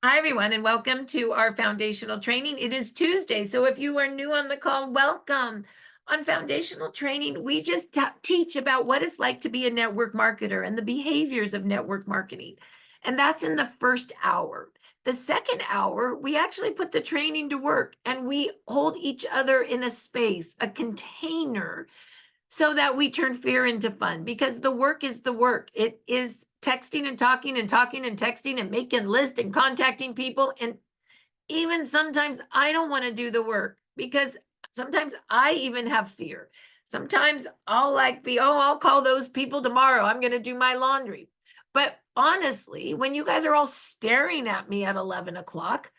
Hi, everyone, and welcome to our foundational training. It is Tuesday, so if you are new on the call, welcome. On foundational training, we just teach about what it's like to be a network marketer and the behaviors of network marketing. And that's in the first hour. The second hour, we actually put the training to work and we hold each other in a space, a container, so that we turn fear into fun, because the work is the work. It is texting and talking and talking and texting and making lists and contacting people. And even sometimes I don't want to do the work because sometimes I even have fear. Sometimes I'll I'll call those people tomorrow. I'm going to do my laundry. But honestly, when you guys are all staring at me at 11 o'clock,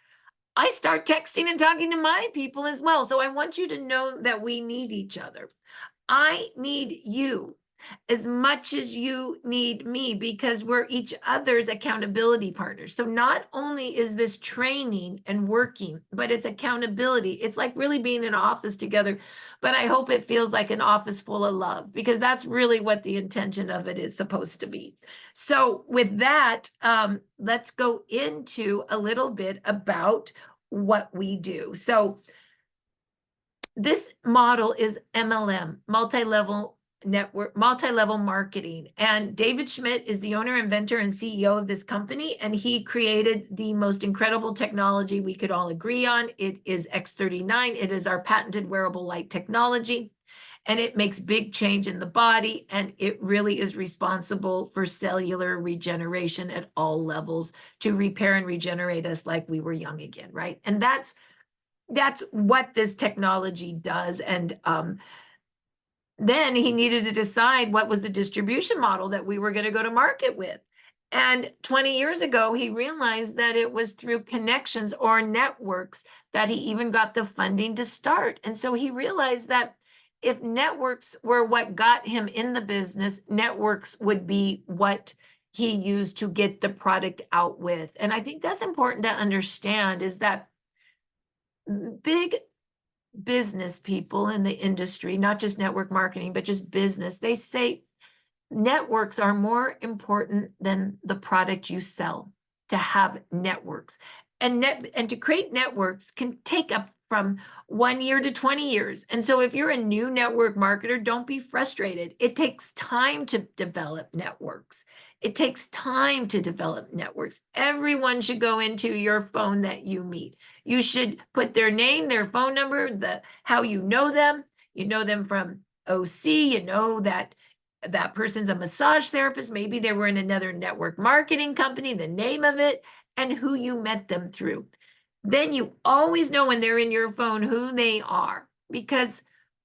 I start texting and talking to my people as well. So I want you to know that we need each other. I need you as much as you need me, because we're each other's accountability partners. So not only is this training and working, but it's accountability. It's like really being in an office together, but I hope it feels like an office full of love, because that's really what the intention of it is supposed to be. So with that, let's go into a little bit about what we do. So this model is MLM, multi-level network, multi-level marketing. And David Schmidt is the owner, inventor, and CEO of this company. And he created the most incredible technology we could all agree on. It is X39. It is our patented wearable light technology. And it makes big change in the body. And it really is responsible for cellular regeneration at all levels to repair and regenerate us like we were young again, right? And that's what this technology does. And then he needed to decide what was the distribution model that we were going to go to market with. And 20 years ago, he realized that it was through connections or networks that he even got the funding to start. And so he realized that if networks were what got him in the business, networks would be what he used to get the product out with. And I think that's important to understand, is that big business people in the industry, not just network marketing, but just business, they say networks are more important than the product you sell, to have networks. And to create networks can take up from 1 year to 20 years. And so if you're a new network marketer, don't be frustrated. It takes time to develop networks. It takes time to develop networks. Everyone should go into your phone that you meet. You should put their name, their phone number, how you know them. You know them from OC, you know that person's a massage therapist. Maybe they were in another network marketing company, the name of it, and who you met them through. Then you always know when they're in your phone who they are, because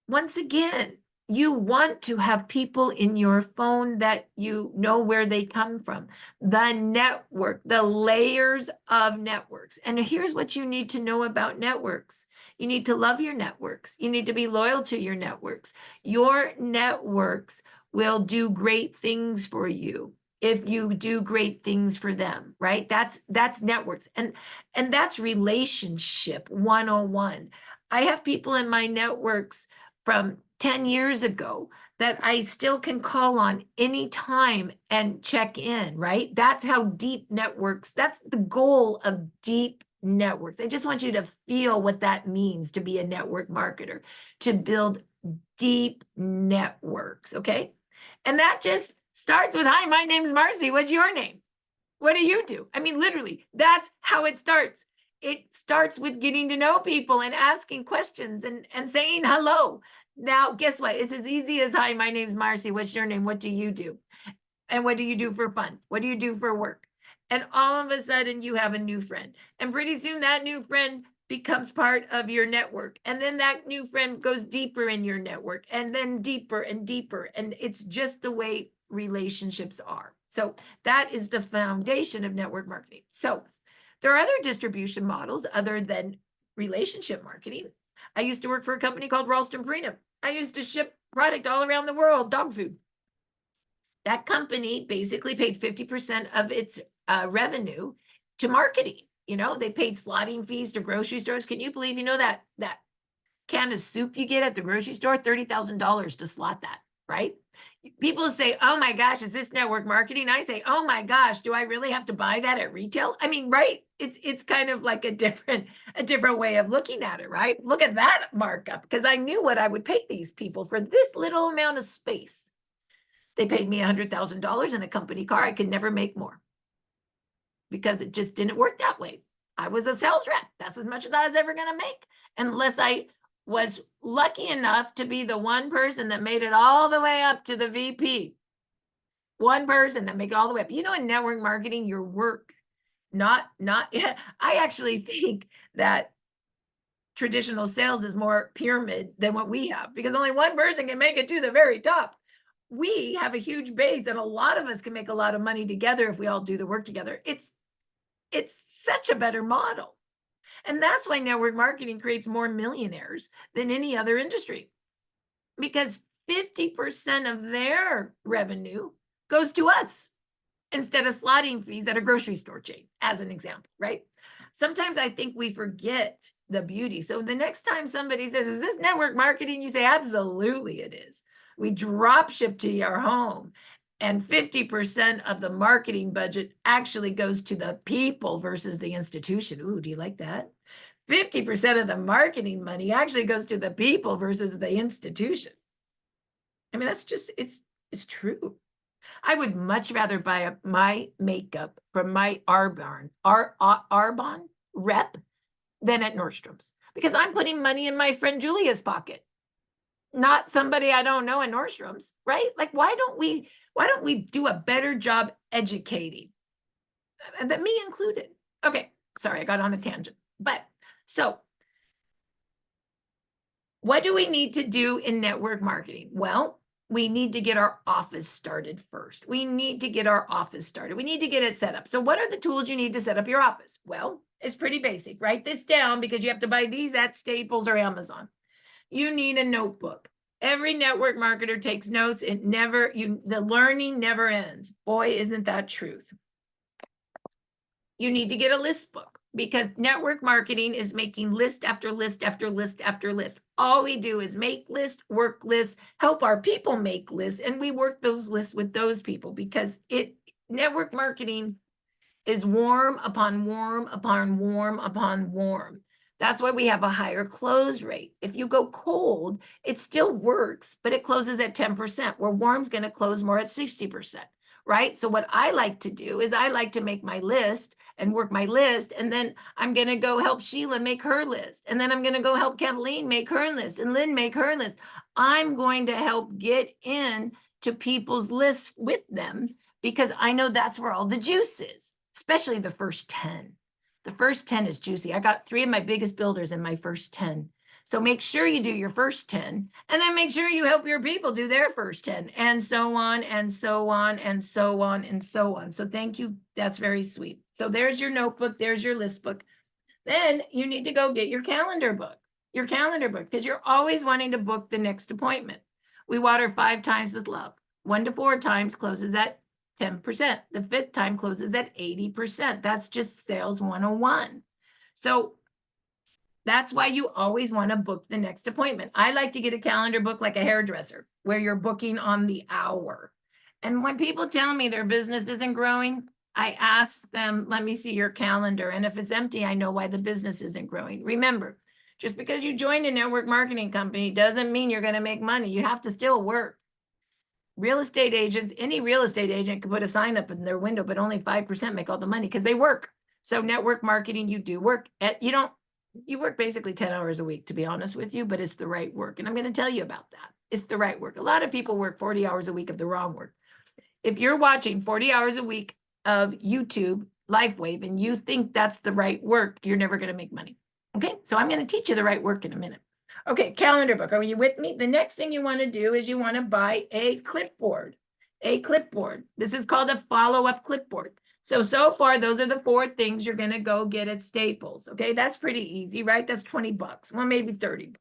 once again, you want to have people in your phone that you know where they come from. The network, the layers of networks. And here's what you need to know about networks. You need to love your networks. You need to be loyal to your networks. Your networks will do great things for you if you do great things for them, right? That's networks. And that's relationship 101. I have people in my networks from 10 years ago that I still can call on anytime and check in, right? That's how deep networks, that's the goal of deep networks. I just want you to feel what that means to be a network marketer, to build deep networks, okay? And that just starts with, hi, my name's Marci. What's your name? What do you do? I mean, literally, that's how it starts. It starts with getting to know people and asking questions and saying hello. Now, guess what? It's as easy as, hi, my name's Marci. What's your name? What do you do? And what do you do for fun? What do you do for work? And all of a sudden, you have a new friend. And pretty soon, that new friend becomes part of your network. And then that new friend goes deeper in your network, and then deeper and deeper. And it's just the way relationships are. So that is the foundation of network marketing. So there are other distribution models other than relationship marketing. I used to work for a company called Ralston Purina. I used to ship product all around the world, dog food. That company basically paid 50% of its revenue to marketing. You know, they paid slotting fees to grocery stores. Can you believe, that can of soup you get at the grocery store, $30,000 to slot that, right? People say, oh my gosh, is this network marketing? I say, oh my gosh, do I really have to buy that at retail? I mean, right? It's kind of like a different way of looking at it, right? Look at that markup, because I knew what I would pay these people for this little amount of space. They paid me $100,000 in a company car. I could never make more because it just didn't work that way. I was a sales rep. That's as much as I was ever going to make, unless I was lucky enough to be the one person that made it all the way up to the VP. One person that make it all the way up. You know, in network marketing, your work, not, I actually think that traditional sales is more pyramid than what we have, because only one person can make it to the very top. We have a huge base, and a lot of us can make a lot of money together if we all do the work together. It's such a better model. And that's why network marketing creates more millionaires than any other industry, because 50% of their revenue goes to us instead of slotting fees at a grocery store chain, as an example, right? Sometimes I think we forget the beauty. So the next time somebody says, is this network marketing? You say, absolutely it is. We drop ship to your home, and 50% of the marketing budget actually goes to the people versus the institution. Ooh, do you like that? 50% of the marketing money actually goes to the people versus the institution. I mean, that's just, it's true. I would much rather buy my makeup from my Arbonne rep than at Nordstrom's, because I'm putting money in my friend Julia's pocket, not somebody I don't know in Nordstrom's, right? Like, why don't we do a better job educating? That me included. Okay, sorry, I got on a tangent. But so what do we need to do in network marketing? Well, we need to get our office started first. We need to get our office started. We need to get it set up. So what are the tools you need to set up your office? Well, it's pretty basic. Write this down, because you have to buy these at Staples or Amazon. You need a notebook. Every network marketer takes notes. The learning never ends. Boy, isn't that truth. You need to get a list book, because network marketing is making list after list after list after list. All we do is make lists, work lists, help our people make lists, and we work those lists with those people, because network marketing is warm upon warm upon warm upon warm. That's why we have a higher close rate. If you go cold, it still works, but it closes at 10%, where warm's going to close more at 60%, right? So what I like to do is I like to make my list and work my list, and then I'm going to go help Sheila make her list, and then I'm going to go help Kathleen make her list, and Lynn make her list. I'm going to help get in to people's lists with them, because I know that's where all the juice is, especially the first 10. The first 10 is juicy. I got 3 of my biggest builders in my first 10. So make sure you do your first 10, and then make sure you help your people do their first 10, and so on, and so on, and so on, and so on. So thank you. That's very sweet. So there's your notebook. There's your list book. Then you need to go get your calendar book, because you're always wanting to book the next appointment. We water 5 times with love. 1 to 4 times closes at 10%. The 5th time closes at 80%. That's just sales 101. So that's why you always want to book the next appointment. I like to get a calendar book like a hairdresser, where you're booking on the hour. And when people tell me their business isn't growing, I ask them, let me see your calendar. And if it's empty, I know why the business isn't growing. Remember, just because you joined a network marketing company doesn't mean you're going to make money. You have to still work. Real estate agents, any real estate agent can put a sign up in their window, but only 5% make all the money, because they work. So network marketing, you do work. You work basically 10 hours a week, to be honest with you, but it's the right work. And I'm going to tell you about that. It's the right work. A lot of people work 40 hours a week of the wrong work. If you're watching 40 hours a week of YouTube, Lifewave, and you think that's the right work, you're never going to make money. Okay, so I'm going to teach you the right work in a minute. Okay, calendar book. Are you with me? The next thing you want to do is you want to buy a clipboard. This is called a follow-up clipboard. So far, those are the 4 things you're going to go get at Staples. Okay, that's pretty easy, right? That's $20. Well, maybe $30.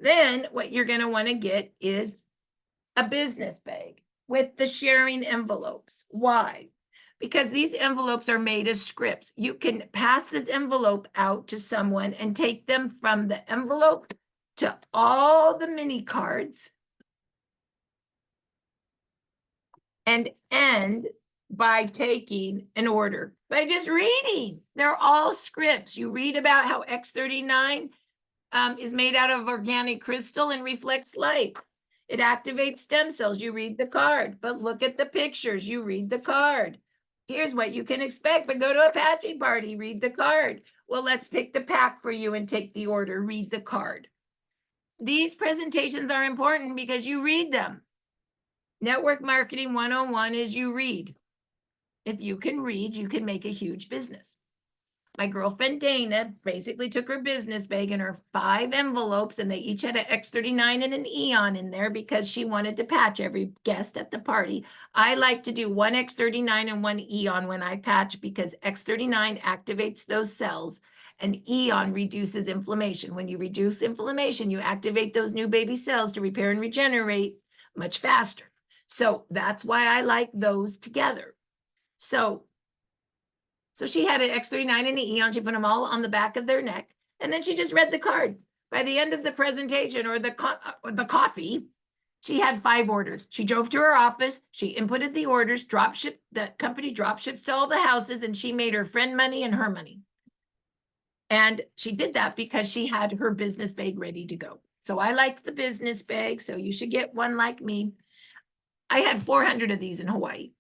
Then what you're going to want to get is a business bag with the sharing envelopes. Why? Because these envelopes are made as scripts. You can pass this envelope out to someone and take them from the envelope to all the mini cards and end by taking an order, by just reading. They're all scripts. You read about how X39 is made out of organic crystal and reflects light. It activates stem cells. You read the card, but look at the pictures. You read the card. Here's what you can expect, but go to a patching party, read the card. Well, let's pick the pack for you and take the order, read the card. These presentations are important because you read them. Network Marketing 101 is you read. If you can read, you can make a huge business. My girlfriend Dana basically took her business bag and her 5 envelopes, and they each had an X39 and an Eon in there because she wanted to patch every guest at the party. I like to do 1 X39 and 1 Eon when I patch because X39 activates those cells and Eon reduces inflammation. When you reduce inflammation, you activate those new baby cells to repair and regenerate much faster. So that's why I like those together. So she had an X39 and an Eon. She put them all on the back of their neck. And then she just read the card. By the end of the presentation or the coffee, she had 5 orders. She drove to her office. She inputted the orders, the company drop ships to all the houses, and she made her friend money and her money. And she did that because she had her business bag ready to go. So I like the business bag. So you should get one like me. I had 400 of these in Hawaii.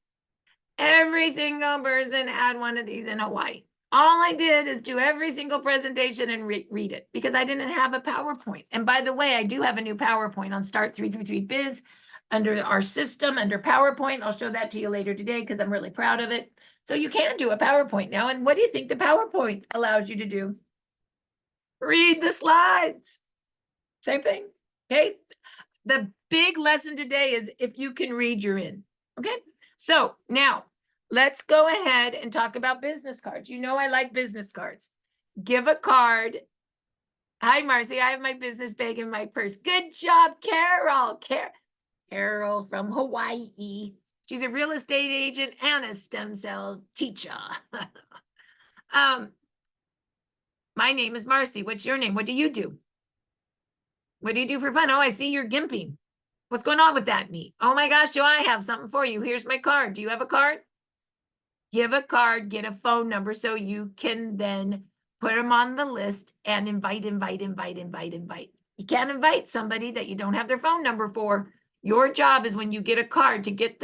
Every single person had one of these in Hawaii. All I did is do every single presentation and read it because I didn't have a PowerPoint. And by the way, I do have a new PowerPoint on Start 333 Biz under our system, under PowerPoint. I'll show that to you later today because I'm really proud of it. So you can do a PowerPoint now. And what do you think the PowerPoint allows you to do? Read the slides. Same thing. Okay. The big lesson today is if you can read, you're in. Okay. So now let's go ahead and talk about business cards. You know, I like business cards. Give a card. Hi, Marci. I have my business bag in my purse. Good job, Carol. Carol from Hawaii. She's a real estate agent and a stem cell teacher. My name is Marci. What's your name? What do you do? What do you do for fun? Oh, I see you're gimping. What's going on with that knee? Oh my gosh, do I have something for you? Here's my card. Do you have a card? Give a card, get a phone number so you can then put them on the list and invite. You can't invite somebody that you don't have their phone number for. Your job is when you get a card to get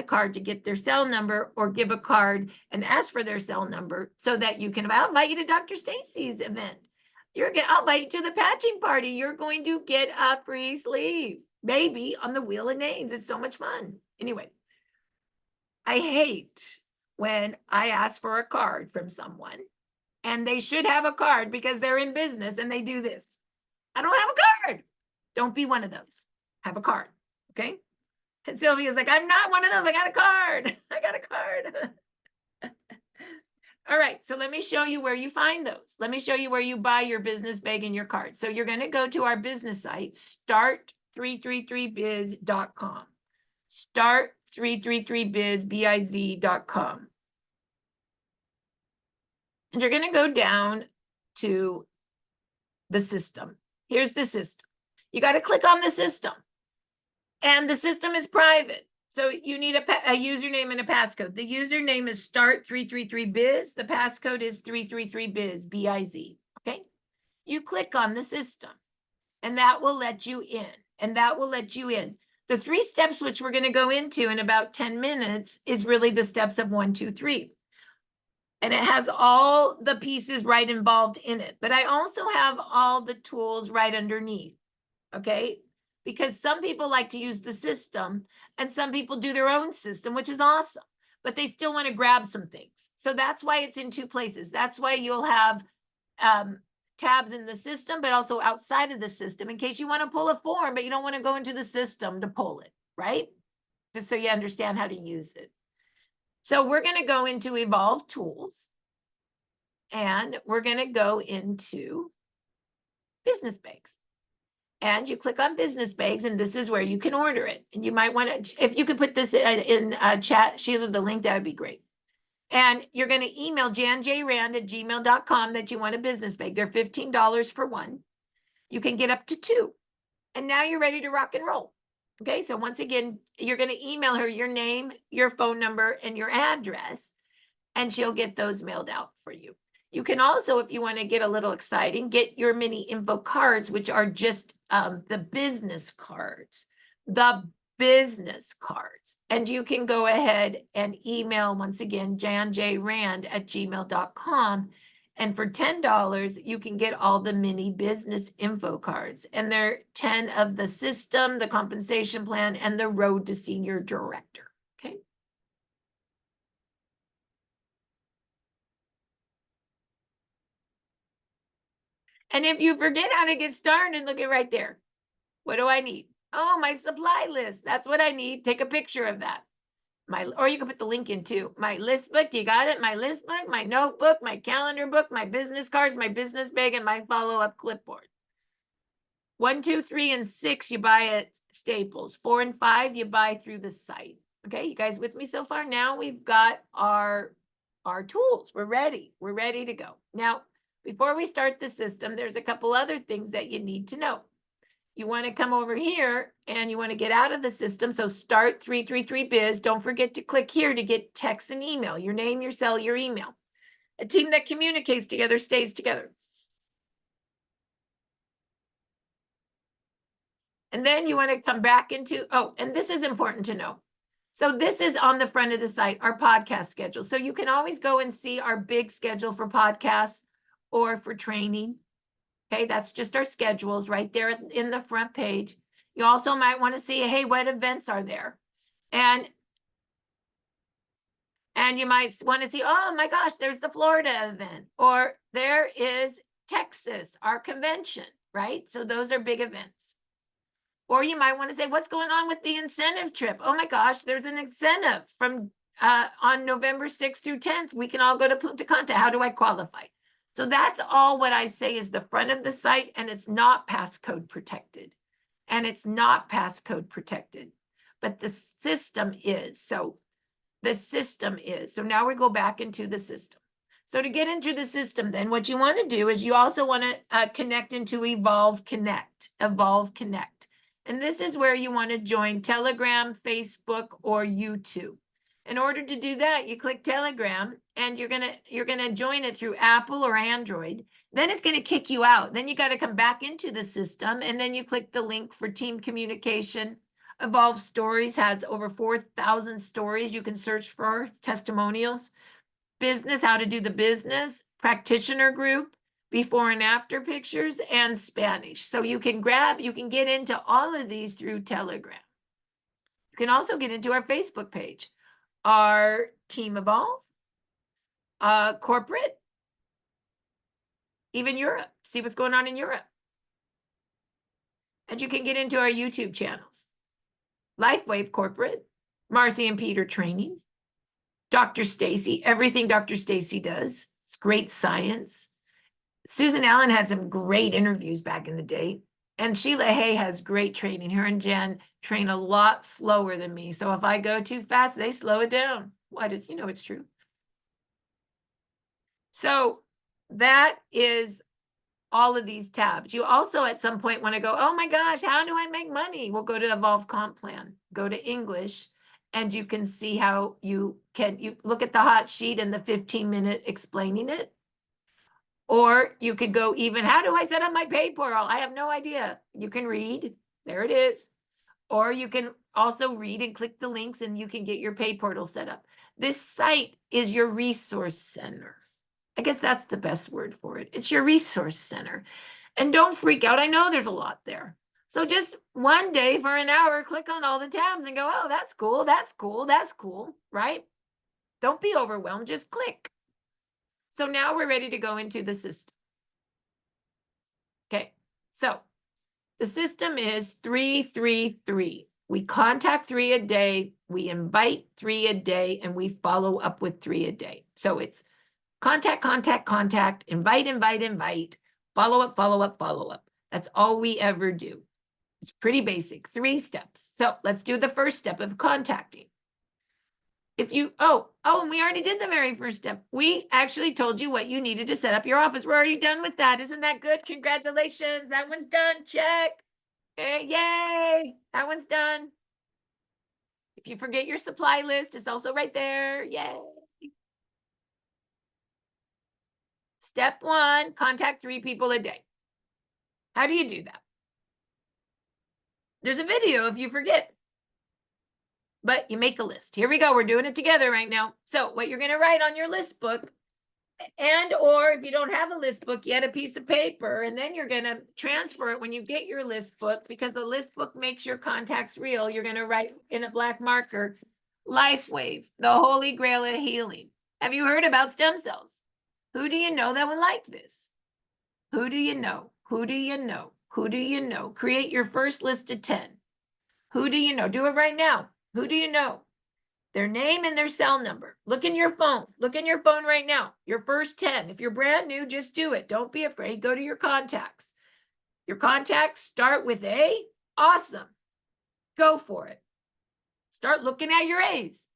their cell number or give a card and ask for their cell number so that you can, I'll invite you to Dr. Stacy's event. I'll invite you to the patching party. You're going to get a free sleeve. Maybe on the wheel of names. It's so much fun. Anyway, I hate when I ask for a card from someone and they should have a card because they're in business and they do this. I don't have a card. Don't be one of those. Have a card. Okay. And Sylvia's like, I'm not one of those. I got a card. I got a card. All right. So let me show you where you find those. Let me show you where you buy your business bag and your card. So you're going to go to our business site, start333biz.com. Start333biz.com. And you're going to go down to the system. Here's the system. You got to click on the system. And the system is private. So you need a username and a passcode. The username is start333biz. The passcode is 333biz, B-I-Z. Okay. You click on the system and that will let you in. The 3 steps, which we're going to go into in about 10 minutes, is really the steps of 1, 2, 3. And it has all the pieces right involved in it. But I also have all the tools right underneath. Okay. Because some people like to use the system and some people do their own system, which is awesome, but they still want to grab some things. So that's why it's in 2 places. That's why you'll have tabs in the system, but also outside of the system in case you want to pull a form, but you don't want to go into the system to pull it, right? Just so you understand how to use it. So we're going to go into Evolve Tools and we're going to go into Business Bags. And you click on business bags, and this is where you can order it. And you might want to, if you could put this in chat, Sheila, the link, that would be great. And you're going to email janjrand@gmail.com that you want a business bag. They're $15 for one. You can get up to 2. And now you're ready to rock and roll. Okay, so once again, you're going to email her your name, your phone number, and your address, and she'll get those mailed out for you. You can also, if you want to get a little exciting, get your mini info cards, which are just the business cards. The business cards. And you can go ahead and email, once again, janjrand@gmail.com. And for $10, you can get all the mini business info cards. And they're 10 of the system, the compensation plan, and the road to senior director. Okay. And if you forget how to get started, look at right there. What do I need? Oh, my supply list. That's what I need. Take a picture of that. Or you can put the link in too. My list book, you got it? My list book, my notebook, my calendar book, my business cards, my business bag, and my follow-up clipboard. 1, 2, 3, and 6, you buy at Staples. 4 and 5, you buy through the site. Okay, you guys with me so far? Now we've got our tools. We're ready. We're ready to go. Now, before we start the system, there's a couple other things that you need to know. You want to come over here and you want to get out of the system. So start 333biz. Don't forget to click here to get text and email, your name, your cell, your email. A team that communicates together stays together. And then you want to come back into, oh, and this is important to know. So this is on the front of the site, our podcast schedule. So you can always go and see our big schedule for podcasts or for training. Okay, that's just our schedules right there in the front page. You also might want to see, hey, what events are there? And you might want to see, oh my gosh, there's the Florida event, or there is Texas, our convention, right? So those are big events. Or you might want to say, what's going on with the incentive trip? Oh my gosh, there's an incentive from on November 6th through 10th. We can all go to Punta Cana. How do I qualify? So that's all what I say is the front of the site, and it's not passcode protected. And it's not passcode protected, but the system is. So the system is. So now we go back into the system. So to get into the system, then what you want to do is you also want to connect into Evolve Connect. And this is where you want to join Telegram, Facebook, or YouTube. In order to do that, you click Telegram and you're gonna join it through Apple or Android. Then it's gonna kick you out. Then you got to come back into the system, and then you click the link for team communication. Evolve Stories has over 4,000 stories you can search for, testimonials. Business, how to do the business, practitioner group, before and after pictures, and Spanish. So you can get into all of these through Telegram. You can also get into our Facebook page, our Team Evolve, corporate, even Europe. See what's going on in Europe. And you can get into our YouTube channels. Lifewave Corporate, Marci and Peter Training, Dr. Stacy, everything Dr. Stacy does. It's great science. Susan Allen had some great interviews back in the day. And Sheila Hay has great training. Her and Jen train a lot slower than me. So if I go too fast, they slow it down. Why does, it's true. So that is all of these tabs. You also at some point want to go, oh my gosh, how do I make money? We'll go to Evolve Comp Plan, go to English, and you can see how you look at the hot sheet and the 15-minute explaining it. Or you could go even, how do I set up my pay portal? I have no idea. You can read, there it is. Or you can also read and click the links and you can get your pay portal set up. This site is your resource center. I guess that's the best word for it. It's your resource center. And don't freak out. I know there's a lot there. So just one day for an hour, click on all the tabs and go, oh, that's cool, that's cool, that's cool, right? Don't be overwhelmed, just click. So now we're ready to go into the system. Okay, so the system is 333. We contact 3 a day, we invite 3 a day, and we follow up with 3 a day. So it's contact, contact, contact, invite, invite, invite, follow up, follow up, follow up. That's all we ever do. It's pretty basic, 3 steps. So let's do the first step of contacting. If you, and we already did the very first step. We actually told you what you needed to set up your office. We're already done with that. Isn't that good? Congratulations. That one's done. Check. Okay, yay, that one's done. If you forget your supply list, it's also right there. Yay. Step 1, contact 3 people a day. How do you do that? There's a video if you forget, but you make a list. Here we go. We're doing it together right now. So what you're going to write on your list book, and or if you don't have a list book yet, a piece of paper, and then you're going to transfer it when you get your list book, because a list book makes your contacts real. You're going to write in a black marker, Lifewave, the holy grail of healing. Have you heard about stem cells? Who do you know that would like this? Who do you know? Who do you know? Who do you know? Create your first list of 10. Who do you know? Do it right now. Who do you know? Their name and their cell number. Look in your phone. Look in your phone right now. Your first 10. If you're brand new, just do it. Don't be afraid. Go to your contacts. Your contacts start with A. Awesome. Go for it. Start looking at your A's.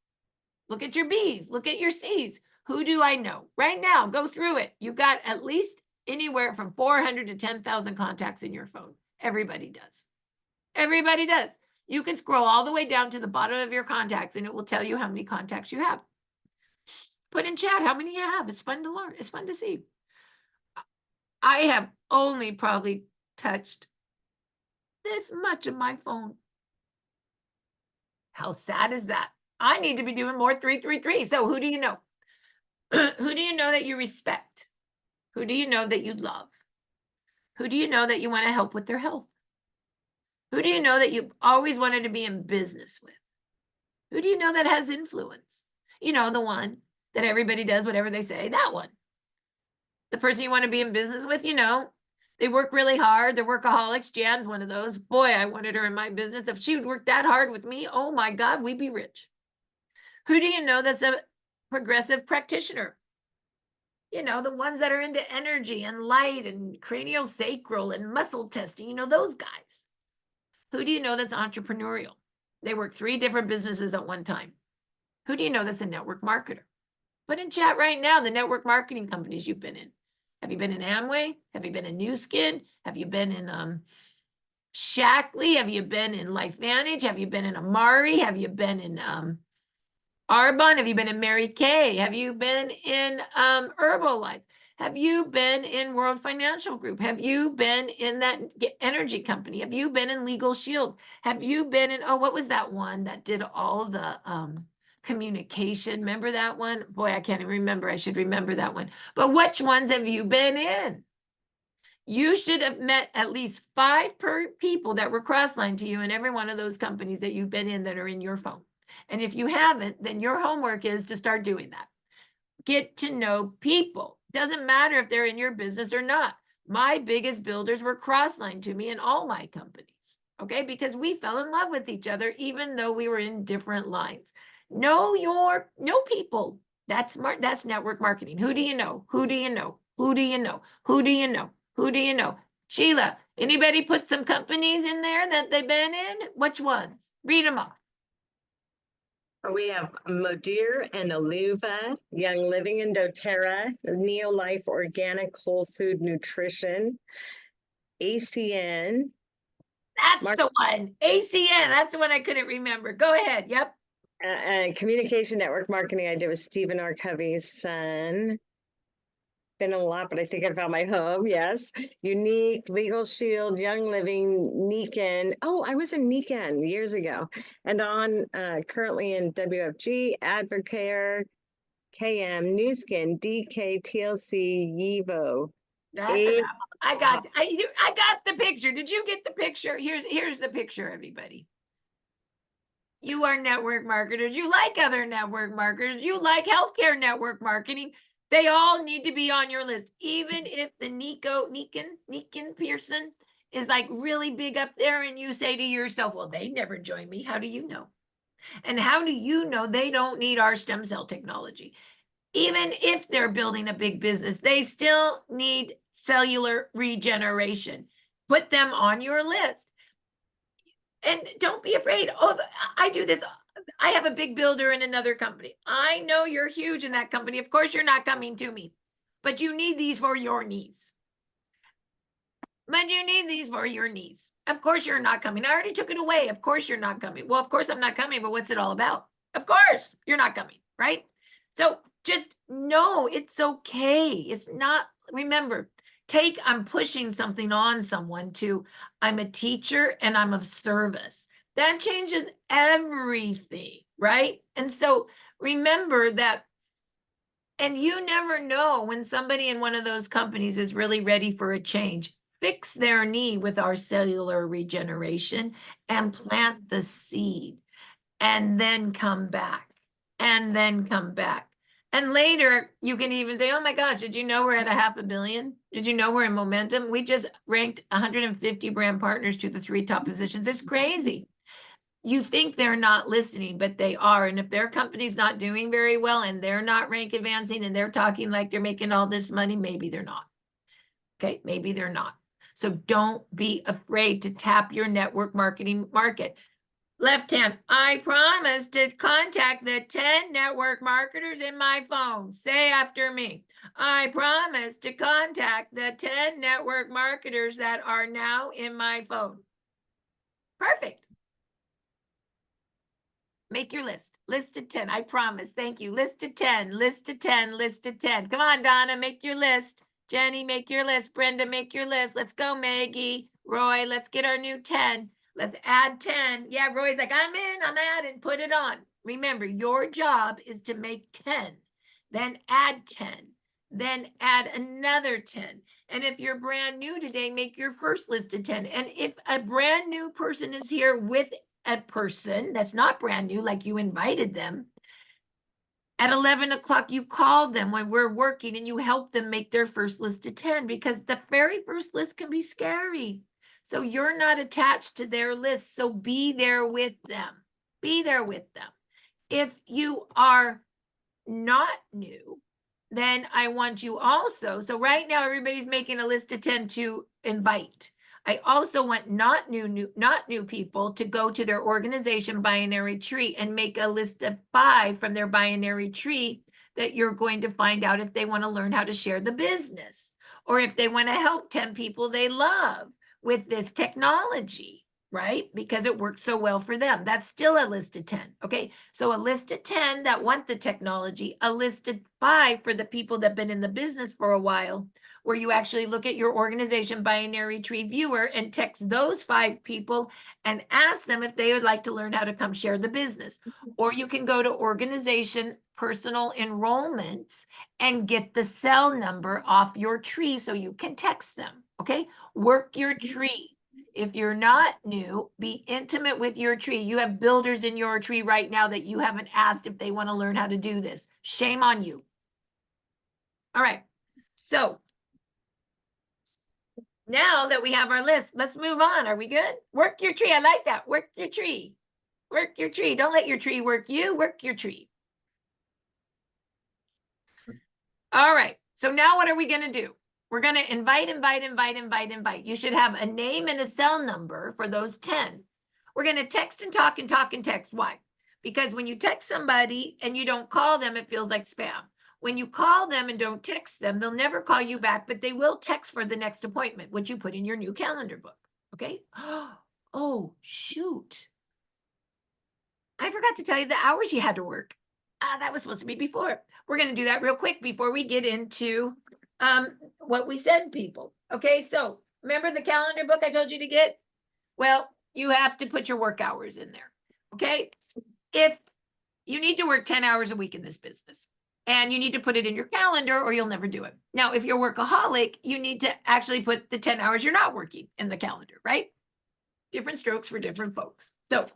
Look at your B's. Look at your C's. Who do I know? Right now, go through it. You got at least anywhere from 400 to 10,000 contacts in your phone. Everybody does. Everybody does. You can scroll all the way down to the bottom of your contacts and it will tell you how many contacts you have. Put in chat how many you have. It's fun to learn. It's fun to see. I have only probably touched this much of my phone. How sad is that? I need to be doing more 333. So who do you know? Who do you know that you respect? Who do you know that you love? Who do you know that you want to help with their health? Who do you know that you always wanted to be in business with? Who do you know that has influence? You know, the one that everybody does whatever they say, that one. The person you want to be in business with, you know, they work really hard. They're workaholics. Jan's one of those. Boy, I wanted her in my business. If she would work that hard with me, oh my God, we'd be rich. Who do you know that's a progressive practitioner? You know, the ones that are into energy and light and craniosacral and muscle testing, you know, those guys. Who do you know that's entrepreneurial? They work 3 different businesses at one time. Who do you know that's a network marketer? Put in chat right now the network marketing companies you've been in. Have you been in Amway? Have you been in New Skin? Have you been in Shackley? Have you been in LifeVantage? Have you been in Amari? Have you been in Arbonne? Have you been in Mary Kay? Have you been in Herbalife? Have you been in World Financial Group? Have you been in that energy company? Have you been in Legal Shield? Have you been in, oh, what was that one that did all the communication? Remember that one? Boy, I can't even remember. I should remember that one. But which ones have you been in? You should have met at least 5 people that were cross-lined to you in every one of those companies that you've been in that are in your phone. And if you haven't, then your homework is to start doing that. Get to know people. Doesn't matter if they're in your business or not. My biggest builders were cross-lined to me in all my companies, okay? Because we fell in love with each other, even though we were in different lines. Know people. That's network marketing. Who do you know? Who do you know? Who do you know? Who do you know? Who do you know? Sheila, anybody put some companies in there that they've been in? Which ones? Read them off. We have Modir and Aluva, Young Living and doTERRA, Neolife Organic Whole Food Nutrition, ACN. That's the one. ACN. That's the one I couldn't remember. Go ahead. Yep. Communication Network Marketing I did with Stephen R. Covey's son. Been a lot, but I think I found my home. Yes. Unique, Legal Shield, Young Living, Neekin. Oh, I was in Neekin years ago. And on currently in WFG, Advocare, KM, New Skin, DK, TLC, Yevo. That's enough. I got the picture. Did you get the picture? Here's the picture, everybody. You are network marketers. You like other network marketers. You like healthcare network marketing. They all need to be on your list. Even if the Neekin Pearson is like really big up there and you say to yourself, well, they never joined me. How do you know? And how do you know they don't need our stem cell technology? Even if they're building a big business, they still need cellular regeneration. Put them on your list. And don't be afraid. Oh, I do this. I have a big builder in another company. I know you're huge in that company. Of course, you're not coming to me, but you need these for your needs. But you need these for your needs. Of course you're not coming. I already took it away. Of course you're not coming. Well, of course I'm not coming, but what's it all about? Of course you're not coming, right? So just know it's okay. It's not, remember, I'm pushing something on someone to, I'm a teacher and I'm of service. That changes everything, right? And so remember that, and you never know when somebody in one of those companies is really ready for a change. Fix their knee with our cellular regeneration and plant the seed, and then come back, and then come back. And later you can even say, oh my gosh, did you know we're at 500 million? Did you know we're in momentum? We just ranked 150 brand partners to the 3 top positions. It's crazy. You think they're not listening, but they are. And if their company's not doing very well and they're not rank advancing and they're talking like they're making all this money, maybe they're not. Okay, maybe they're not. So don't be afraid to tap your network marketing market. Left hand, I promise to contact the 10 network marketers in my phone. Say after me. I promise to contact the 10 network marketers that are now in my phone. Perfect. Make your list. List of 10. I promise. Thank you. List of 10. List of 10. List of 10. Come on, Donna, make your list. Jenny, make your list. Brenda, make your list. Let's go, Maggie. Roy, let's get our new 10. Let's add 10. Yeah, Roy's like, I'm in, I'm adding, put it on. Remember, your job is to make 10, then add 10, then add another 10. And if you're brand new today, make your first list of 10. And if a brand new person is here with a person that's not brand new, like you invited them, at 11 o'clock, you call them when we're working and you help them make their first list of 10, because the very first list can be scary. So you're not attached to their list. So be there with them. Be there with them. If you are not new, then I want you also. So right now, everybody's making a list of 10 to invite. I also want not new people to go to their organization binary tree and make a list of 5 from their binary tree that you're going to find out if they want to learn how to share the business, or if they want to help 10 people they love with this technology, right? Because it works so well for them. That's still a list of 10. Okay. So a list of 10 that want the technology, a list of 5 for the people that have been in the business for a while, where you actually look at your organization binary tree viewer and text those 5 people and ask them if they would like to learn how to come share the business. Or you can go to organization personal enrollments and get the cell number off your tree so you can text them. Okay. Work your tree. If you're not new, be intimate with your tree. You have builders in your tree right now that you haven't asked if they want to learn how to do this. Shame on you. All right. So now that we have our list, let's move on. Are we good? Work your tree. I like that. Work your tree. Work your tree. Don't let your tree work you. Work your tree. All right. So now what are we going to do? We're going to invite. You should have a name and a cell number for those 10. We're going to text and talk and talk and text. Why? Because when you text somebody and you don't call them, it feels like spam. When you call them and don't text them, they'll never call you back, but they will text for the next appointment, which you put in your new calendar book. Okay. Oh, shoot. I forgot to tell you the hours you had to work. That was supposed to be before. We're going to do that real quick before we get into what we said, people. Okay, so remember the calendar book I told you to get? Well, you have to put your work hours in there. Okay, if you need to work 10 hours a week in this business, and you need to put it in your calendar or you'll never do it. Now, if you're workaholic, you need to actually put the 10 hours you're not working in the calendar, right? Different strokes for different folks. So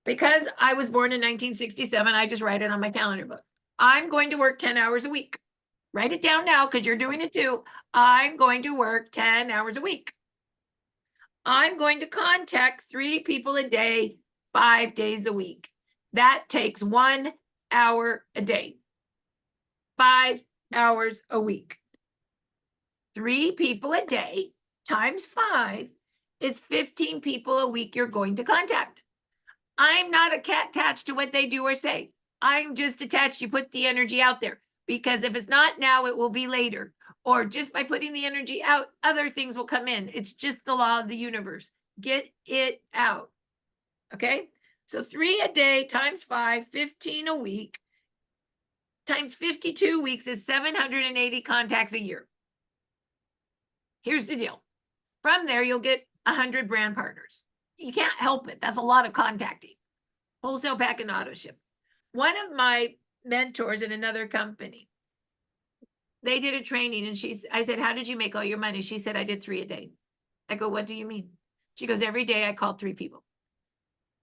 because I was born in 1967, I just write it on my calendar book. I'm going to work 10 hours a week. Write it down now because you're doing it too. I'm going to work 10 hours a week. I'm going to contact 3 people a day, 5 days a week. That takes 1 hour a day. 5 hours a week. 3 people a day times 5 is 15 people a week you're going to contact. I'm not attached to what they do or say. I'm just attached. You put the energy out there. because if it's not now, it will be later. Or just by putting the energy out, other things will come in. It's just the law of the universe. Get it out. Okay? So 3 a day times 5, 15 a week, times 52 weeks is 780 contacts a year. Here's the deal. From there, you'll get 100 brand partners. You can't help it. That's a lot of contacting. Wholesale pack and auto ship. One of my mentors in another company, they did a training and I said, how did you make all your money? She said, I did 3 a day. I go, what do you mean? She goes, every day I called 3 people.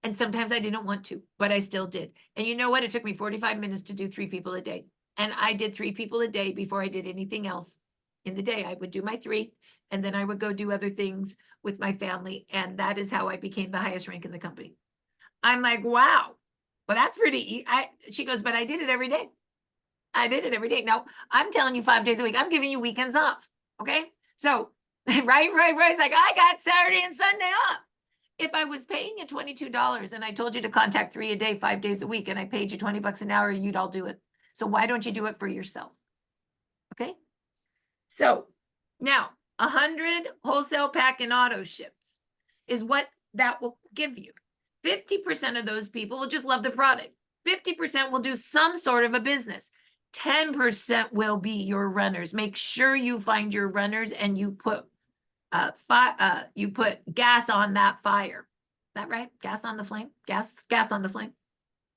And sometimes I didn't want to, but I still did. And you know what? It took me 45 minutes to do 3 people a day. And I did 3 people a day before I did anything else in the day. I would do my 3, and then I would go do other things with my family. And that is how I became the highest rank in the company. I'm like, wow, well, that's pretty. She goes, but I did it every day. I did it every day. Now, I'm telling you 5 days a week. I'm giving you weekends off. Okay. So, right. It's like, I got Saturday and Sunday off. If I was paying you $22 and I told you to contact 3 a day, 5 days a week, and I paid you $20 an hour, you'd all do it. So why don't you do it for yourself? Okay. So now 100 wholesale pack and auto ships is what that will give you. 50% of those people will just love the product. 50% will do some sort of a business. 10% will be your runners. Make sure you find your runners and you put you put gas on that fire. Is that right? Gas on the flame? Gas on the flame.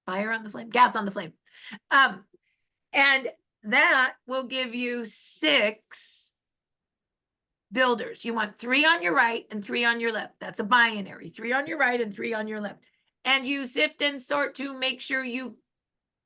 Fire on the flame? Gas on the flame. And that will give you 6 builders. You want 3 on your right and 3 on your left. That's a binary. 3 on your right and 3 on your left. And you sift and sort to make sure you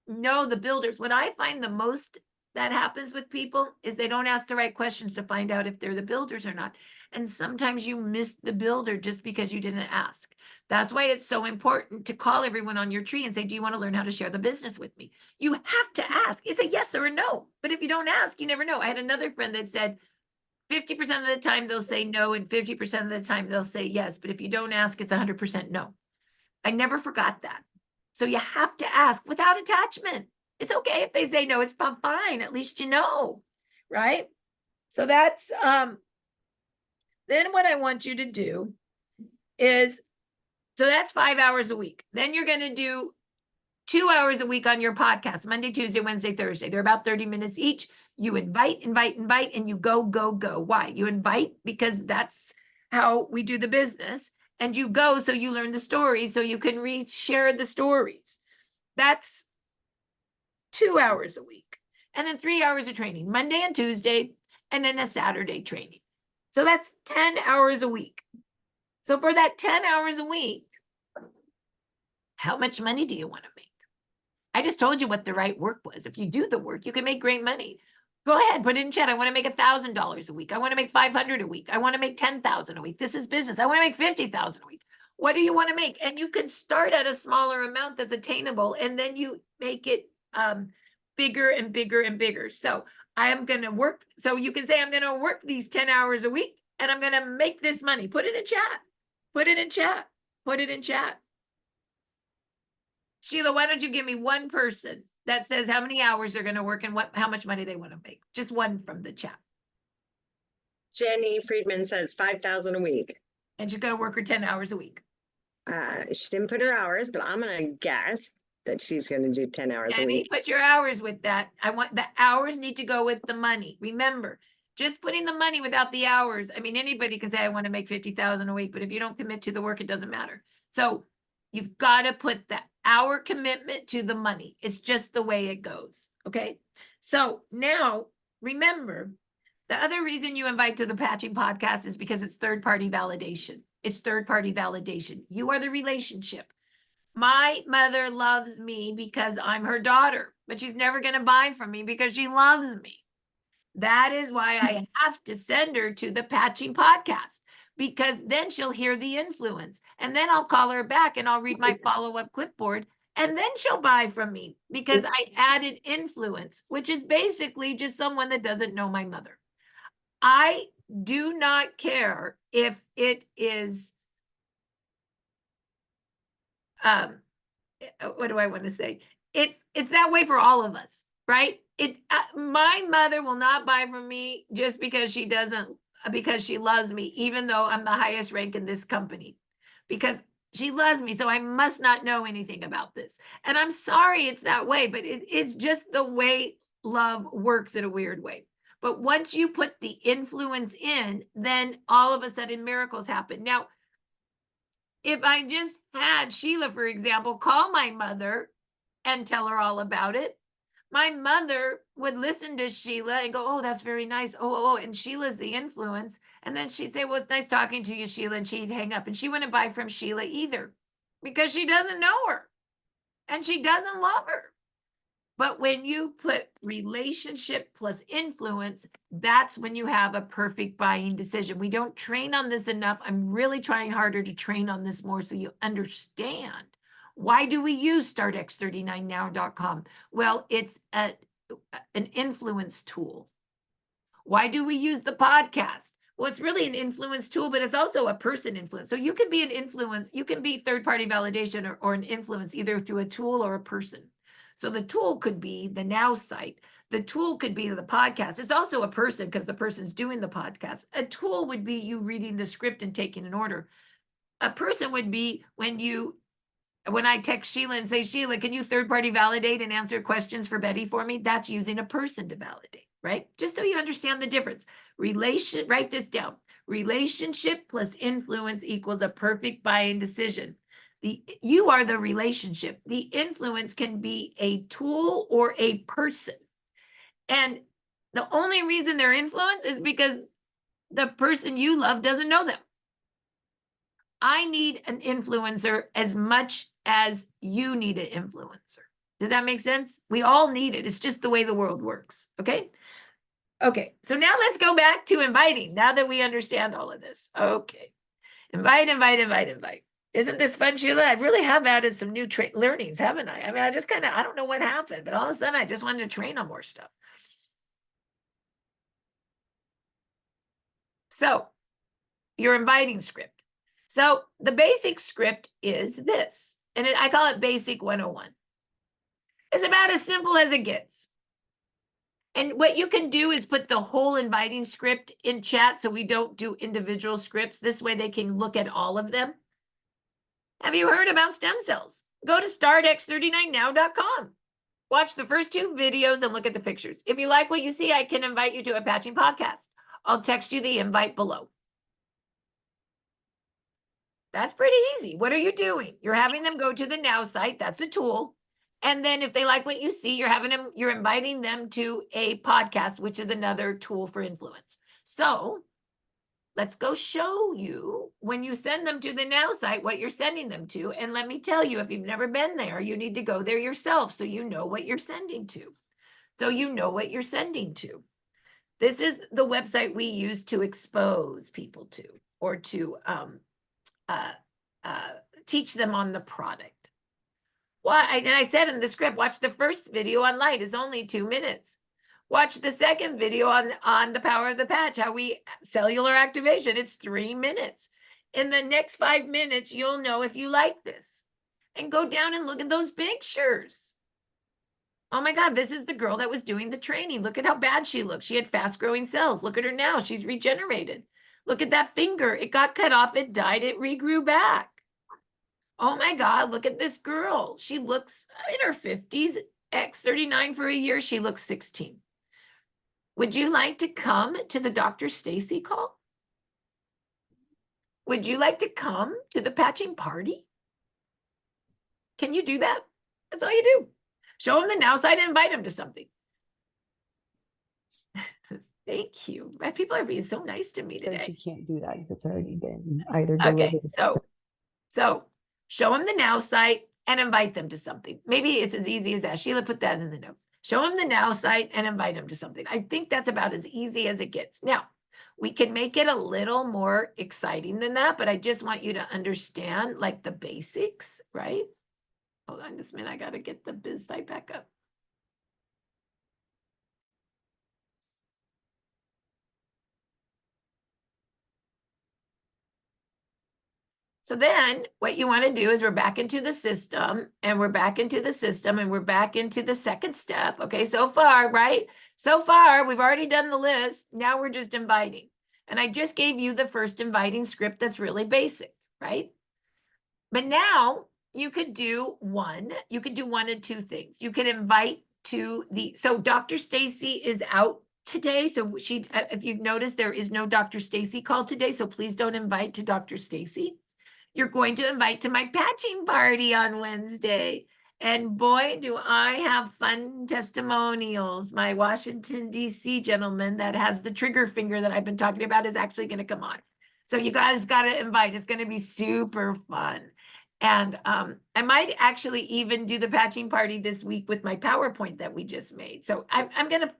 know the builders. What I find the most that happens with people is they don't ask the right questions to find out if they're the builders or not. And sometimes you miss the builder just because you didn't ask. That's why it's so important to call everyone on your tree and say, do you want to learn how to share the business with me? You have to ask. It's a yes or a no. But if you don't ask, you never know. I had another friend that said 50% of the time they'll say no and 50% of the time they'll say yes. But if you don't ask, it's 100% no. I never forgot that. So you have to ask without attachment. It's okay if they say no, it's fine. At least you know, right? So that's, then what I want you to do is, so that's 5 hours a week. Then you're going to do 2 hours a week on your podcast, Monday, Tuesday, Wednesday, Thursday. They're about 30 minutes each. You invite, and you go. Why? You invite because that's how we do the business. And you go so you learn the stories so you can share the stories. That's 2 hours a week. And then 3 hours of training, Monday and Tuesday, and then a Saturday training. So that's 10 hours a week. So for that 10 hours a week, how much money do you want to make? I just told you what the right work was. If you do the work, you can make great money. Go ahead, put it in chat. I want to make $1,000 a week. I want to make $500 a week. I want to make $10,000 a week. This is business. I want to make $50,000 a week. What do you want to make? And you can start at a smaller amount that's attainable, and then you make it bigger and bigger and bigger. So I am going to work. So you can say, I'm going to work these 10 hours a week, and I'm going to make this money. Put it in chat. Put it in chat. Put it in chat. Sheila, why don't you give me one person that says how many hours they're going to work and how much money they want to make? Just one from the chat. Jenny Friedman says 5,000 a week. And she's going to work her 10 hours a week. She didn't put her hours, but I'm going to guess that she's going to do 10 hours a week. Put your hours with that. I want the hours need to go with the money. Remember, just putting the money without the hours. I mean, anybody can say, I want to make 50,000 a week, but if you don't commit to the work, it doesn't matter. So you've got to put the hour commitment to the money. It's just the way it goes. Okay. So now remember, the other reason you invite to the Patching Podcast is because it's third-party validation. It's third-party validation. You are the relationship. My mother loves me because I'm her daughter, but she's never going to buy from me because she loves me. That is why I have to send her to the Patching Podcast, because then she'll hear the influence, and then I'll call her back and I'll read my follow-up clipboard, and then she'll buy from me because I added influence, which is basically just someone that doesn't know my mother. I do not care if it is, what do I want to say? It's that way for all of us, right? my mother will not buy from me just because she loves me, even though I'm the highest rank in this company, because she loves me. So I must not know anything about this. And I'm sorry it's that way, but it's just the way love works in a weird way. But once you put the influence in, then all of a sudden miracles happen. Now, if I just had Sheila, for example, call my mother and tell her all about it, my mother would listen to Sheila and go, oh, that's very nice. Oh, and Sheila's the influence. And then she'd say, well, it's nice talking to you, Sheila. And she'd hang up, and she wouldn't buy from Sheila either because she doesn't know her and she doesn't love her. But when you put relationship plus influence, that's when you have a perfect buying decision. We don't train on this enough. I'm really trying harder to train on this more so you understand. Why do we use startx39now.com? Well, it's an influence tool. Why do we use the podcast? Well, it's really an influence tool, but it's also a person influence. So you can be an influence, you can be third-party validation or an influence either through a tool or a person. So the tool could be the Now site. The tool could be the podcast. It's also a person because the person's doing the podcast. A tool would be you reading the script and taking an order. A person would be when I text Sheila and say, Sheila, can you third-party validate and answer questions for Betty for me? That's using a person to validate, right? Just so you understand the difference. Write this down. Relationship plus influence equals a perfect buying decision. You are the relationship. The influence can be a tool or a person. And the only reason they're influence is because the person you love doesn't know them. I need an influencer as much as you need an influencer. Does that make sense? We all need it. It's just the way the world works. Okay. Okay. So now let's go back to inviting now that we understand all of this. Okay. Invite. Isn't this fun, Sheila? I really have added some new learnings, haven't I? I mean, I don't know what happened, but all of a sudden I just wanted to train on more stuff. So your inviting script. So the basic script is this, and I call it Basic 101. It's about as simple as it gets. And what you can do is put the whole inviting script in chat so we don't do individual scripts. This way they can look at all of them. Have you heard about stem cells? Go to startx39now.com. Watch the first 2 videos and look at the pictures. If you like what you see, I can invite you to a patching podcast. I'll text you the invite below. That's pretty easy. What are you doing? You're having them go to the Now site. That's a tool. And then if they like what you see, you're inviting them to a podcast, which is another tool for influence. So let's go show you when you send them to the Now site, what you're sending them to. And let me tell you, if you've never been there, you need to go there yourself so you know what you're sending to. This is the website we use to expose people to or to teach them on the product. And I said in the script, watch the first video on light is only 2 minutes. Watch the second video on the power of the patch, how we cellular activation. It's 3 minutes. In the next 5 minutes, you'll know if you like this. And go down and look at those pictures. Oh my God, this is the girl that was doing the training. Look at how bad she looked. She had fast growing cells. Look at her now. She's regenerated. Look at that finger. It got cut off. It died. It regrew back. Oh my God, look at this girl. She looks in her 50s, X39 for a year. She looks 16. Would you like to come to the Dr. Stacy call? Would you like to come to the patching party? Can you do that? That's all you do. Show them the Now site and invite them to something. Thank you. My people are being so nice to me today. But you can't do that because it's already been either delivered. Okay, so show them the Now site and invite them to something. Maybe it's as easy as that. Sheila put that in the notes. Show them the Now site and invite them to something. I think that's about as easy as it gets. Now, we can make it a little more exciting than that, but I just want you to understand like the basics, right? Hold on just a minute. I got to get the biz site back up. So then what you want to do is we're back into the system and we're back into the system and we're back into the second step. Okay, so far, right? So far, we've already done the list. Now we're just inviting. And I just gave you the first inviting script that's really basic, right? But now you could do one of two things. You could invite to so Dr. Stacy is out today. So if you've noticed, there is no Dr. Stacy call today. So please don't invite to Dr. Stacy. You're going to invite to my patching party on Wednesday. And boy, do I have fun testimonials. My Washington, D.C. gentleman that has the trigger finger that I've been talking about is actually going to come on. So you guys got to invite. It's going to be super fun. And I might actually even do the patching party this week with my PowerPoint that we just made. So I'm gonna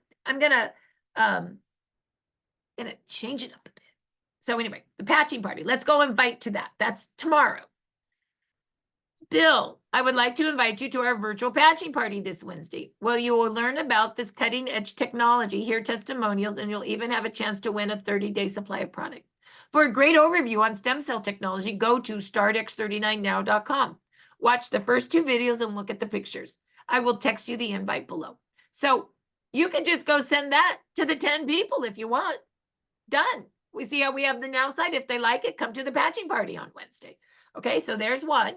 change it up a bit. So anyway, the patching party, let's go invite to that. That's tomorrow. Bill, I would like to invite you to our virtual patching party this Wednesday. Well, you will learn about this cutting edge technology, hear testimonials, and you'll even have a chance to win a 30-day supply of product. For a great overview on stem cell technology, go to startx39now.com. Watch the first 2 videos and look at the pictures. I will text you the invite below. So you can just go send that to the 10 people if you want. Done. We see how we have the now side. If they like it, come to the patching party on Wednesday. Okay, so there's one.